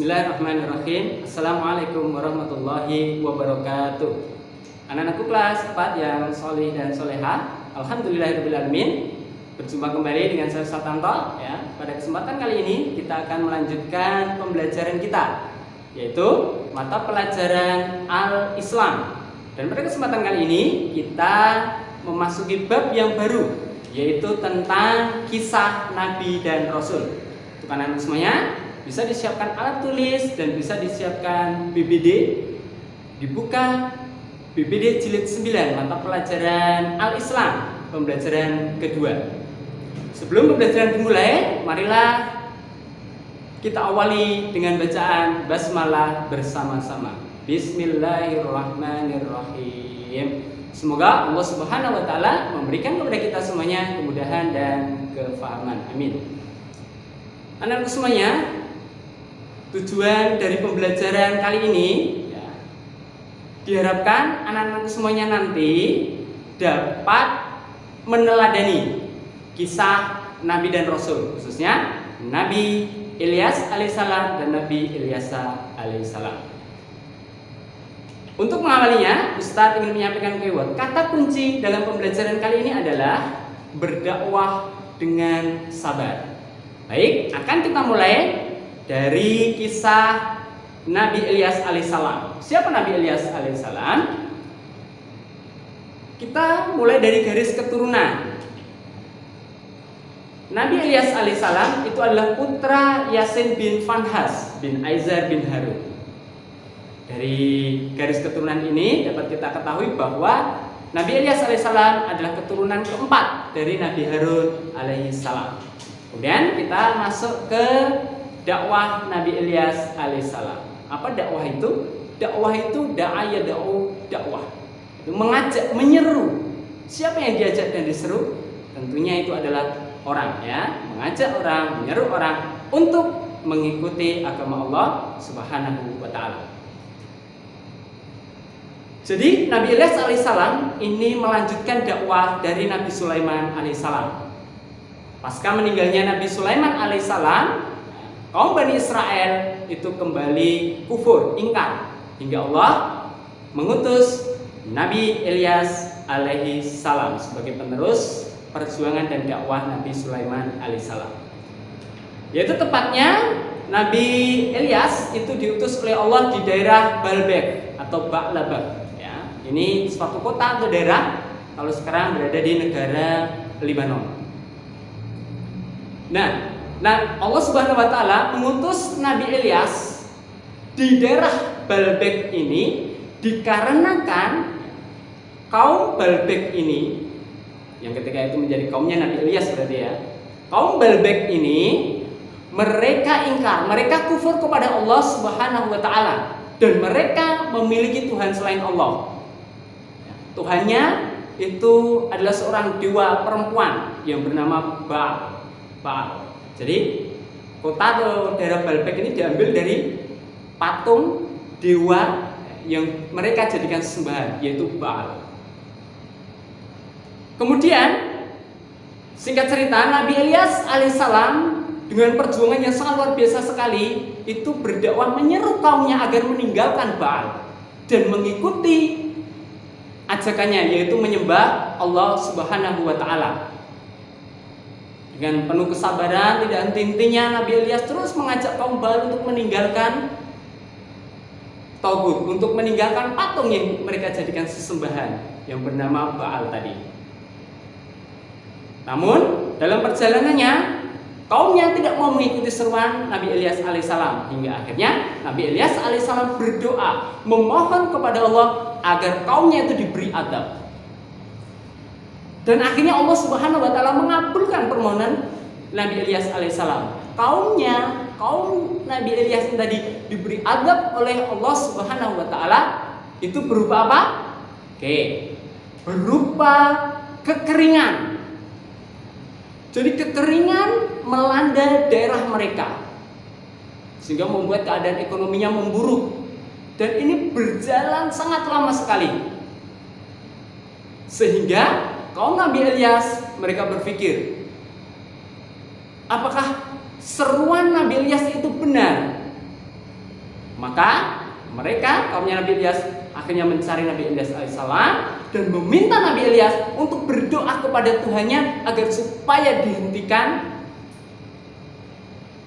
Bismillahirrahmanirrahim. Assalamualaikum warahmatullahi wabarakatuh. Anak-anakku kelas 4 yang solih dan soleha, alhamdulillahirrahmanirrahim. Berjumpa kembali dengan saya Ustaz Tanto ya. Pada kesempatan kali ini kita akan melanjutkan pembelajaran kita, yaitu mata pelajaran Al-Islam. Dan pada kesempatan kali ini kita memasuki bab yang baru, yaitu tentang kisah Nabi dan Rasul. Untuk anak-anak semuanya, bisa disiapkan alat tulis dan bisa disiapkan BBD. Dibuka BBD jilid 9 mata pelajaran Al-Islam, pembelajaran kedua. Sebelum pembelajaran dimulai, marilah kita awali dengan bacaan basmalah bersama-sama. Bismillahirrahmanirrahim. Semoga Allah Subhanahu wa taala memberikan kepada kita semuanya kemudahan dan kefahaman. Amin. Anak-anak semuanya, tujuan dari pembelajaran kali ini ya, diharapkan anak-anak semuanya nanti dapat meneladani kisah Nabi dan Rasul, khususnya Nabi Ilyas alaihissalam dan Nabi Ilyasa alaihissalam. Untuk mengawalinya, Ustadz ingin menyampaikan keyword. Kata kunci dalam pembelajaran kali ini adalah berdakwah dengan sabar. Baik, akan kita mulai dari kisah Nabi Ilyas alaihissalam. Siapa Nabi Ilyas alaihissalam? Kita mulai dari garis keturunan. Nabi Ilyas alaihissalam itu adalah putra Yasin bin Fanhas bin Aizar bin Harun. Dari garis keturunan ini dapat kita ketahui bahwa Nabi Ilyas alaihissalam adalah keturunan keempat dari Nabi Harun alaihissalam. Kemudian kita masuk ke dakwah Nabi Ilyas alaihissalam. Apa dakwah itu? Dakwah itu da'aya dakwah. Itu mengajak, menyeru. Siapa yang diajak dan diseru? Tentunya itu adalah orang ya, mengajak orang, menyeru orang untuk mengikuti agama Allah Subhanahu wa taala. Jadi Nabi Ilyas alaihissalam ini melanjutkan dakwah dari Nabi Sulaiman alaihissalam. Pasca meninggalnya Nabi Sulaiman alaihissalam, kaum Bani Israel itu kembali kufur, ingkar, hingga Allah mengutus Nabi Ilyas alaihissalam sebagai penerus perjuangan dan dakwah Nabi Sulaiman alaihissalam. Yaitu tepatnya Nabi Ilyas itu diutus oleh Allah di daerah Baalbek atau Ba'labak. Ya, ini suatu kota atau daerah kalau sekarang berada di negara Lebanon. Nah, Allah Subhanahu wa taala mengutus Nabi Ilyas di daerah Baalbek ini dikarenakan kaum Baalbek ini, yang ketika itu menjadi kaumnya Nabi Ilyas berarti ya. Kaum Baalbek ini mereka ingkar, mereka kufur kepada Allah Subhanahu wa taala dan mereka memiliki Tuhan selain Allah. Tuhannya itu adalah seorang dewa perempuan yang bernama Baal. Jadi kota atau daerah Baalbek ini diambil dari patung dewa yang mereka jadikan sesembahan, yaitu Baal. Kemudian singkat cerita, Nabi Ilyas alaihissalam dengan perjuangan yang sangat luar biasa sekali itu berdakwah menyeru kaumnya agar meninggalkan Baal dan mengikuti ajakannya, yaitu menyembah Allah Subhanahu wa taala. Dengan penuh kesabaran, tidak henti-hentinya Nabi Ilyas terus mengajak kaum Baal untuk meninggalkan Togut, untuk meninggalkan patung yang mereka jadikan sesembahan yang bernama Baal tadi. Namun dalam perjalanannya kaumnya tidak mau mengikuti seruan Nabi Ilyas alaihissalam, hingga akhirnya Nabi Ilyas alaihissalam berdoa memohon kepada Allah agar kaumnya itu diberi adab. Dan akhirnya Allah Subhanahu wa taala mengabulkan permohonan Nabi Ilyas alaihissalam. Kaum Nabi Ilyas yang tadi diberi adab oleh Allah Subhanahu wa taala itu berupa apa? Berupa kekeringan. Jadi kekeringan melanda daerah mereka sehingga membuat keadaan ekonominya memburuk. Dan ini berjalan sangat lama sekali. Sehingga kaum Nabi Ilyas mereka berpikir, apakah seruan Nabi Ilyas itu benar? Maka mereka kaumnya Nabi Ilyas akhirnya mencari Nabi Ilyas alaihissalam dan meminta Nabi Ilyas untuk berdoa kepada Tuhannya agar supaya dihentikan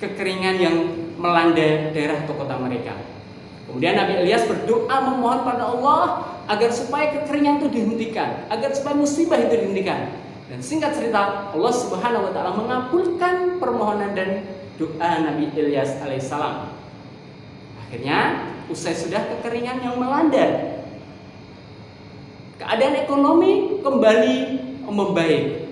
kekeringan yang melanda daerah atau kota mereka. Kemudian Nabi Ilyas berdoa memohon pada Allah agar supaya kekeringan itu dihentikan, agar supaya musibah itu dihentikan. Dan singkat cerita, Allah Subhanahu wa taala mengabulkan permohonan dan doa Nabi Ilyas alaihissalam. Akhirnya, usai sudah kekeringan yang melanda, keadaan ekonomi kembali membaik.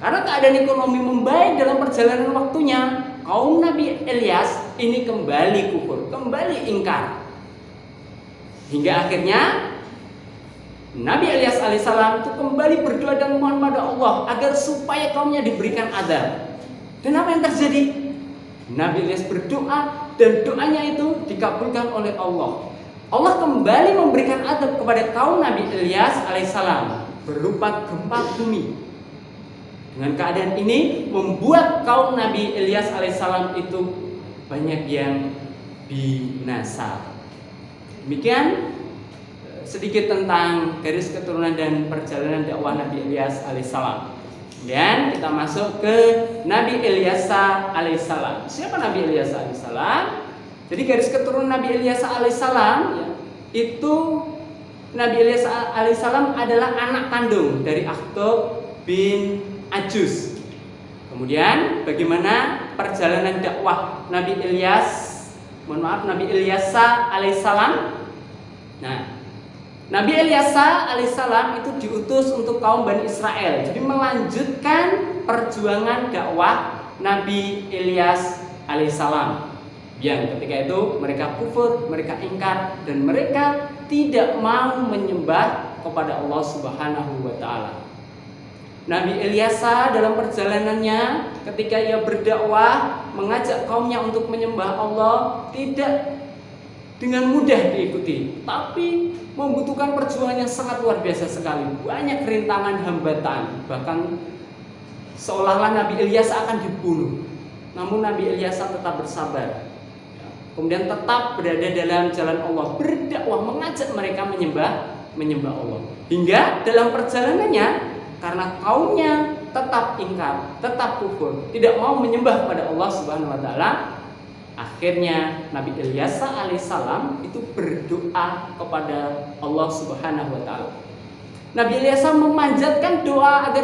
Karena keadaan ekonomi membaik dalam perjalanan waktunya, kaum Nabi Ilyas ini kembali kufur, kembali ingkar. Hingga akhirnya Nabi Ilyas alaihissalam itu kembali berdoa dan mohon pada Allah agar supaya kaumnya diberikan azab. Dan apa yang terjadi? Nabi Ilyas berdoa dan doanya itu dikabulkan oleh Allah. Allah kembali memberikan azab kepada kaum Nabi Ilyas alaihissalam berupa gempa bumi. Dengan keadaan ini membuat kaum Nabi Ilyas alaihissalam itu banyak yang binasa. Demikian sedikit tentang garis keturunan dan perjalanan dakwah Nabi Ilyas alaihissalam. Kemudian kita masuk ke Nabi Ilyas alaihissalam. Siapa Nabi Ilyas alaihissalam? Jadi garis keturunan Nabi Ilyas alaihissalam ya, itu Nabi Ilyas alaihissalam adalah anak kandung dari Akhtub bin Ajuz. Kemudian bagaimana perjalanan dakwah Nabi Ilyas alaihissalam? Nah, Nabi Ilyas alaihissalam itu diutus untuk kaum Bani Israel. Jadi melanjutkan perjuangan dakwah Nabi Ilyas alaihissalam. Yang ketika itu mereka kufur, mereka ingkar, dan mereka tidak mau menyembah kepada Allah Subhanahu wa taala. Nabi Ilyas dalam perjalanannya ketika ia berdakwah mengajak kaumnya untuk menyembah Allah tidak dengan mudah diikuti, tapi membutuhkan perjuangan yang sangat luar biasa sekali. Banyak rintangan, hambatan, bahkan seolah-olah Nabi Ilyas akan dibunuh. Namun Nabi Ilyas tetap bersabar. Kemudian tetap berada dalam jalan Allah, berdakwah mengajak mereka menyembah Allah. Hingga dalam perjalanannya karena kaumnya tetap ingkar, tetap kufur, tidak mau menyembah kepada Allah Subhanahu wa taala, akhirnya Nabi Ilyas alaihissalam itu berdoa kepada Allah Subhanahu wa taala. Nabi Ilyas memanjatkan doa agar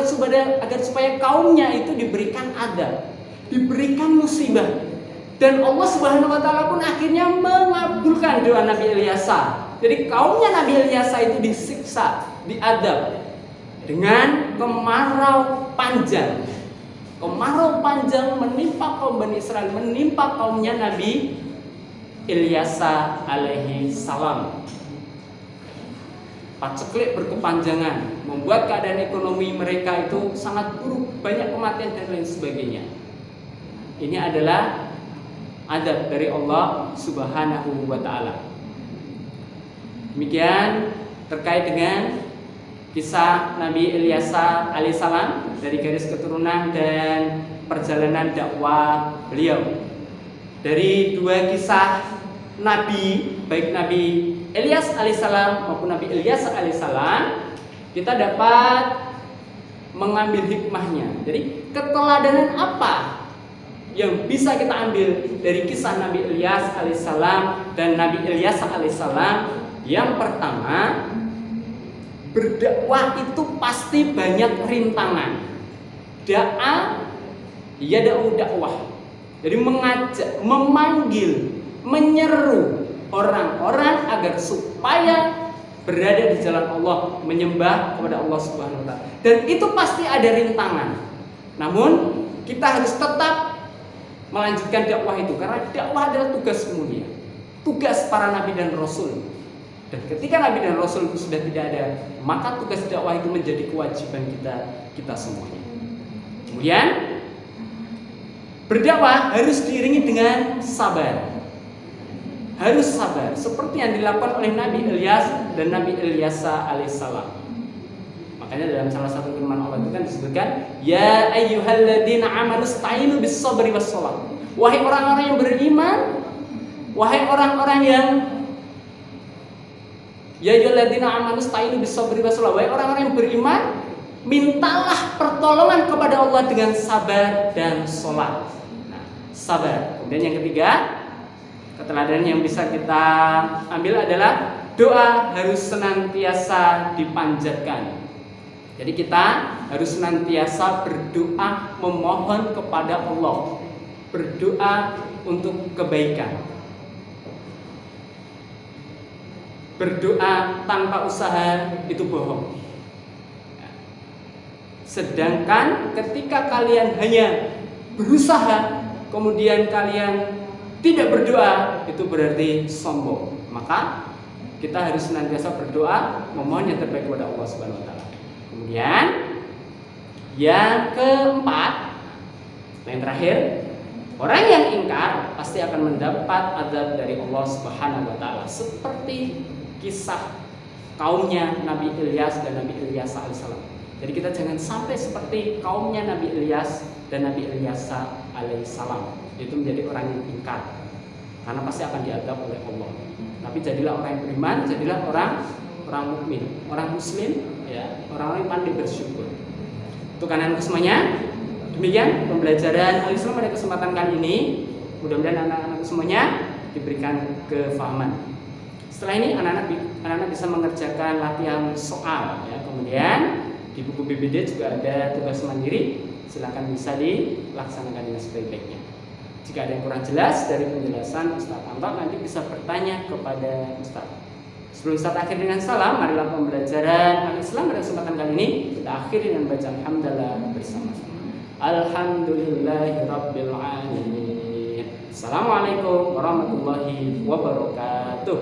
supaya kaumnya itu diberikan azab, diberikan musibah. Dan Allah Subhanahu wa taala pun akhirnya mengabulkan doa Nabi Ilyas. Jadi kaumnya Nabi Ilyas itu disiksa, diazab dengan kemarau panjang. Kemarau panjang menimpa kaum Bani Israel, menimpa kaumnya Nabi Ilyas alaihi salam. Paceklik berkepanjangan, membuat keadaan ekonomi mereka itu sangat buruk, banyak kematian dan lain sebagainya. Ini adalah adab dari Allah Subhanahu wa taala. Demikian terkait dengan kisah Nabi Ilyas alaihissalam dari garis keturunan dan perjalanan dakwah beliau. Dari dua kisah Nabi, baik Nabi Ilyas alaihissalam maupun Nabi Ilyas alaihissalam, kita dapat mengambil hikmahnya. Jadi keteladanan apa yang bisa kita ambil dari kisah Nabi Ilyas alaihissalam dan Nabi Ilyas alaihissalam? Yang pertama, berdakwah itu pasti banyak rintangan. Dakwah. Jadi mengajak, memanggil, menyeru orang-orang agar supaya berada di jalan Allah, menyembah kepada Allah Subhanahu wa taala. Dan itu pasti ada rintangan. Namun kita harus tetap melanjutkan dakwah itu karena dakwah adalah tugas mulia, tugas para nabi dan rasul. Dan ketika nabi dan rasul itu sudah tidak ada, maka tugas dakwah itu menjadi kewajiban kita semuanya. Kemudian berdakwah harus diiringi dengan sabar. Harus sabar seperti yang dilakukan oleh Nabi Ilyas dan Nabi Ilyas alaihissalam. Makanya dalam salah satu firman Allah itu kan disebutkan, ya ayyuhalladzina amanu ista'inu bis sabri was shalah. Wahai orang-orang yang beriman, Wahai orang-orang yang ya ayyuhalladzina amanu sta'inu bis-sabri was-salah, wahai orang-orang yang beriman, mintalah pertolongan kepada Allah dengan sabar dan sholat. Nah, sabar. Kemudian yang ketiga, keteladanan yang bisa kita ambil adalah doa harus senantiasa dipanjatkan. Jadi kita harus senantiasa berdoa memohon kepada Allah, berdoa untuk kebaikan. Berdoa tanpa usaha itu bohong. Sedangkan ketika kalian hanya berusaha kemudian kalian tidak berdoa, itu berarti sombong. Maka kita harus senantiasa berdoa memohon yang terbaik kepada Allah Subhanahu wa taala. Kemudian yang keempat, yang terakhir, orang yang ingkar pasti akan mendapat azab dari Allah Subhanahu wa taala, seperti kisah kaumnya Nabi Ilyas dan Nabi Ilyas alaihissalam. Jadi kita jangan sampai seperti kaumnya Nabi Ilyas dan Nabi Ilyas alaihissalam, itu menjadi orang yang ingkar, karena pasti akan diazab oleh Allah. Tapi jadilah orang yang beriman, jadilah orang mukmin, orang muslim, ya, orang-orang yang pandai bersyukur. Untuk anak-anak semuanya, demikian pembelajaran Al-Islam pada kesempatan kali ini. Mudah-mudahan anak-anak semuanya diberikan kefahaman. Setelah ini anak-anak bisa mengerjakan latihan soal, ya. Kemudian di buku BBD juga ada tugas mandiri, silakan bisa dilaksanakan dengan sebaik-baiknya. Jika ada yang kurang jelas dari penjelasan Ustaz Anto, nanti bisa bertanya kepada Ustaz. Sebelum Ustaz akhir dengan salam, marilah pembelajaran Al-Islam pada kesempatan kali ini kita akhiri dengan baca alhamdulillah bersama-sama. Alhamdulillahirabbil alamin. Assalamualaikum warahmatullahi wabarakatuh.